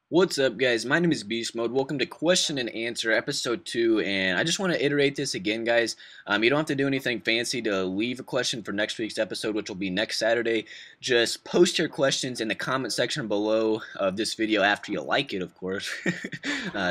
What's up, guys? My name is Beastmode. Welcome to Question and Answer Episode 2, and I just want to iterate this again, guys. You don't have to do anything fancy to leave a question for next week's episode, which will be next Saturday. Just post your questions in the comment section below of this video after you like it, of course.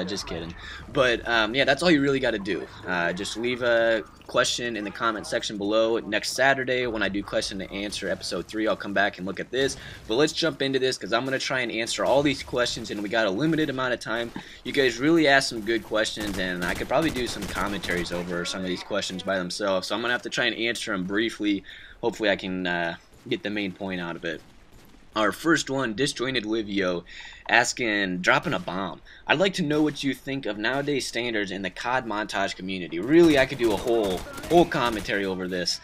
Just kidding. But, yeah, that's all you really got to do. Just leave a question in the comment section below. Next Saturday, when I do Question and Answer Episode 3, I'll come back and look at this. But let's jump into this, because I'm going to try and answer all these questions, and we got a limited amount of time. You guys really asked some good questions, and I could probably do some commentaries over some of these questions by themselves, so I'm going to have to try and answer them briefly. Hopefully I can get the main point out of it. Our first one, Disjointed Livio, dropping a bomb. I'd like to know what you think of nowadays standards in the COD montage community. Really, I could do a whole commentary over this.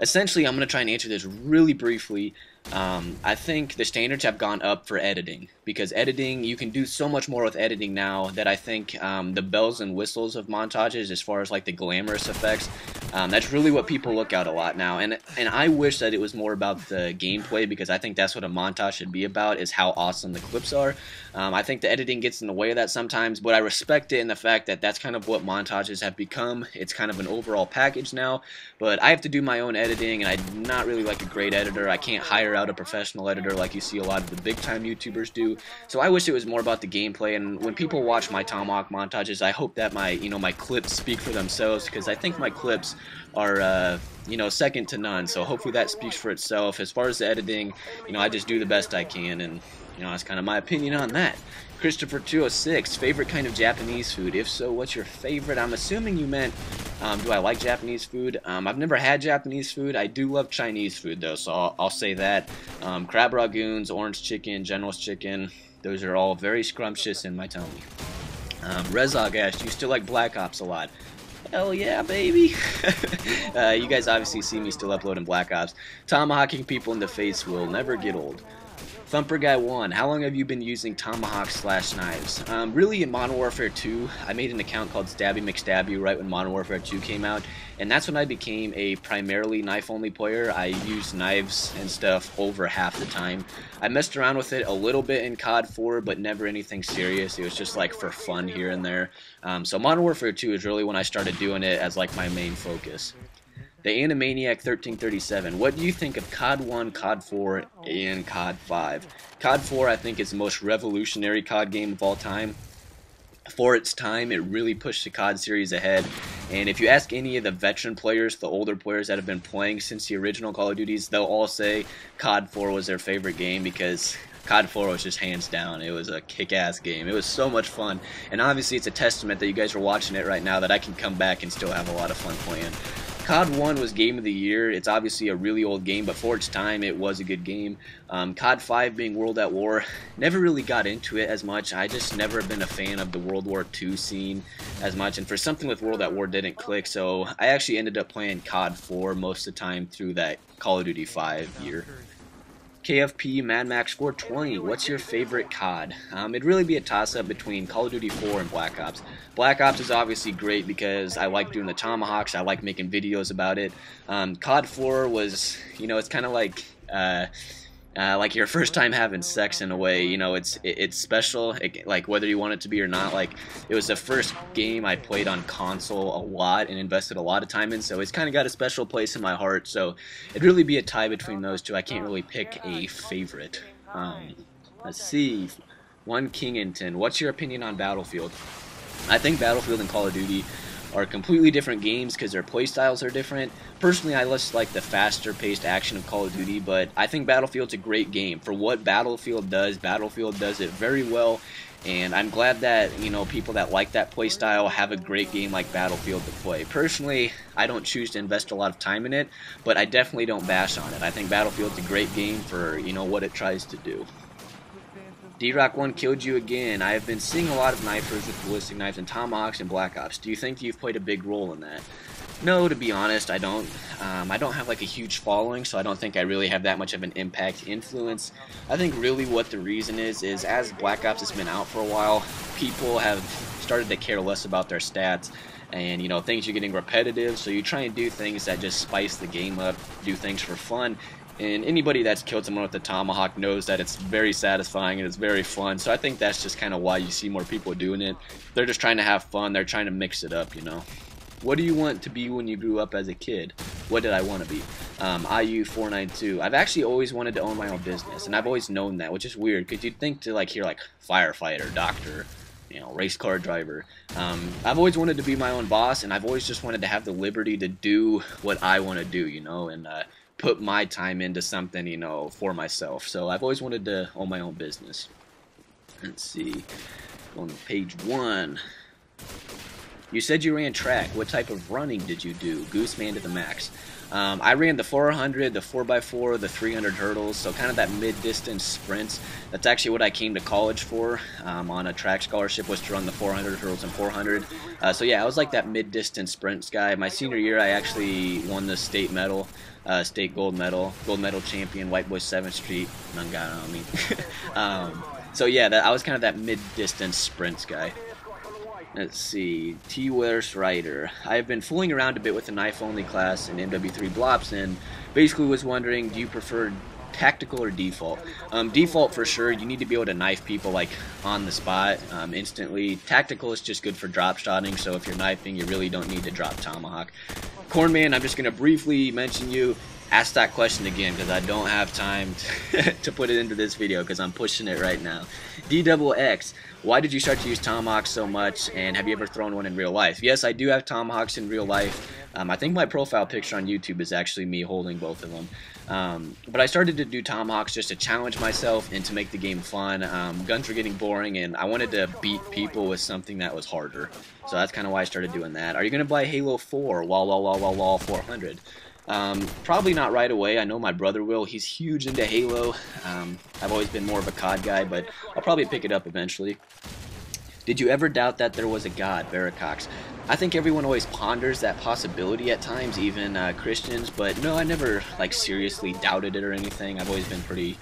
Essentially, I'm going to try and answer this really briefly. I think the standards have gone up for editing, because editing, you can do so much more with editing now that I think the bells and whistles of montages, as far as like the glamorous effects, that's really what people look at a lot now, and I wish that it was more about the gameplay, because I think that's what a montage should be about, is how awesome the clips are. I think the editing gets in the way of that sometimes, but I respect it in the fact that that's kind of what montages have become. It's kind of an overall package now, but I have to do my own editing, and I'm not really like a great editor. I can't hire out a professional editor like you see a lot of the big time YouTubers do, so I wish it was more about the gameplay. And when people watch my Tomahawk montages, I hope that my clips speak for themselves, because I think my clips are second to none, so hopefully that speaks for itself. As far as the editing, I just do the best I can, and that's kind of my opinion on that. Christopher 206, favorite kind of Japanese food? If so, what's your favorite? I'm assuming you meant, do I like Japanese food? I've never had Japanese food. I do love Chinese food, though, so I'll say that. Crab ragoons, orange chicken, General's chicken, those are all very scrumptious in my tummy. Rezog asked, do you still like Black Ops a lot? Hell yeah, baby! You guys obviously see me still uploading Black Ops. Tomahawking people in the face will never get old. Thumper Guy 1, how long have you been using tomahawk/knives? Really, in Modern Warfare 2, I made an account called Stabby McStabby right when Modern Warfare 2 came out, and that's when I became a primarily knife-only player. I used knives and stuff over half the time. I messed around with it a little bit in COD4, but never anything serious. It was just like for fun here and there. So Modern Warfare 2 is really when I started doing it as like my main focus. The Animaniac 1337. What do you think of COD 1, COD 4, and COD 5? COD 4, I think, is the most revolutionary COD game of all time. For its time, it really pushed the COD series ahead. And if you ask any of the veteran players, the older players that have been playing since the original Call of Duties, they'll all say COD 4 was their favorite game, because COD 4 was just hands down. It was a kick-ass game. It was so much fun. And obviously, it's a testament that you guys are watching it right now that I can come back and still have a lot of fun playing. COD 1 was Game of the Year. It's obviously a really old game, but for its time, it was a good game. COD 5 being World at War, never really got into it as much. I just never been a fan of the World War II scene as much, and for something with World at War didn't click, so I actually ended up playing COD 4 most of the time through that Call of Duty 5 year. KFP Mad Max 420, what's your favorite COD? It'd really be a toss-up between Call of Duty 4 and Black Ops. Black Ops is obviously great because I like doing the Tomahawks, I like making videos about it. COD 4 was, it's kind of like your first time having sex in a way. It's special, like whether you want it to be or not. Like, it was the first game I played on console a lot and invested a lot of time in, so it's kind of got a special place in my heart. So it'd really be a tie between those two. I can't really pick a favorite. Let's see. One Kingington, what's your opinion on Battlefield? I think Battlefield and Call of Duty are completely different games because their playstyles are different. Personally, I just like the faster paced action of Call of Duty, but I think Battlefield's a great game. For what Battlefield does it very well, and I'm glad that, people that like that playstyle have a great game like Battlefield to play. Personally, I don't choose to invest a lot of time in it, but I definitely don't bash on it. I think Battlefield's a great game for, what it tries to do. D-Rock1 killed you again. I have been seeing a lot of knifers with ballistic knives and tomahawks in Black Ops. Do you think you've played a big role in that? No, to be honest, I don't. I don't have like a huge following, so I don't think I really have that much of an influence. I think really what the reason is as Black Ops has been out for a while, people have started to care less about their stats, and things are getting repetitive, so you try and do things that just spice the game up, do things for fun, And anybody that's killed someone with a tomahawk knows that it's very satisfying and it's very fun. So I think that's just kind of why you see more people doing it. They're just trying to have fun. They're trying to mix it up, you know. What do you want to be when you grew up as a kid? What did I want to be? IU492. I've actually always wanted to own my own business, and I've always known that, which is weird because you'd think to like hear like firefighter, doctor, you know, race car driver. I've always wanted to be my own boss, and I've always just wanted to have the liberty to do what I want to do, you know, and put my time into something, you know, for myself. So I've always wanted to own my own business. Let's see. Going to page 1. You said you ran track. What type of running did you do? Gooseman to the max. I ran the 400, the 4x4, the 300 hurdles, so kind of that mid-distance sprints. That's actually what I came to college for on a track scholarship, was to run the 400 hurdles and 400. So yeah, I was like that mid-distance sprints guy. My senior year, I actually won the state medal, state gold medal champion, White Boy 7th Street. None got on me. So yeah, I was kind of that mid-distance sprints guy. Let's see, T-West Rider. I've been fooling around a bit with the knife-only class in MW3 Blops, and basically was wondering, do you prefer tactical or default? Default for sure. You need to be able to knife people like on the spot, instantly. Tactical is just good for drop shotting, so if you're knifing, you really don't need to drop tomahawk. Cornman, I'm just going to briefly mention you. Ask that question again because I don't have time to put it into this video because I'm pushing it right now. DXX, why did you start to use tomahawks so much, and have you ever thrown one in real life? Yes, I do have tomahawks in real life. I think my profile picture on YouTube is actually me holding both of them. But I started to do tomahawks just to challenge myself and to make the game fun. Guns were getting boring, and I wanted to beat people with something that was harder. So that's kind of why I started doing that. Are you going to buy Halo 4? Wall 400. Probably not right away. I know my brother will. He's huge into Halo. I've always been more of a COD guy, but I'll probably pick it up eventually. Did you ever doubt that there was a God, Barracox? I think everyone always ponders that possibility at times, even Christians, but no, I never like seriously doubted it or anything. I've always been pretty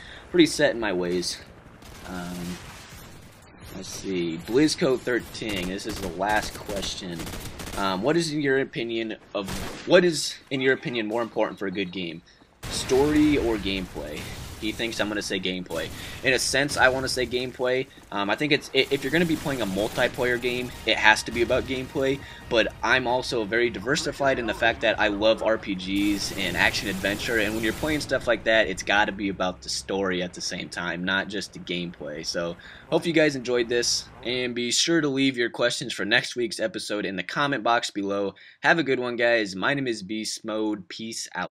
set in my ways. Let's see, Blizzco13. This is the last question. What is in your opinion more important for a good game? Story or gameplay? He thinks I'm going to say gameplay. In a sense, I want to say gameplay. I think if you're going to be playing a multiplayer game, it has to be about gameplay, but I'm also very diversified in the fact that I love RPGs and action-adventure, and when you're playing stuff like that, it's got to be about the story at the same time, not just the gameplay. So, hope you guys enjoyed this, and be sure to leave your questions for next week's episode in the comment box below. Have a good one, guys. My name is Beastmode. Peace out.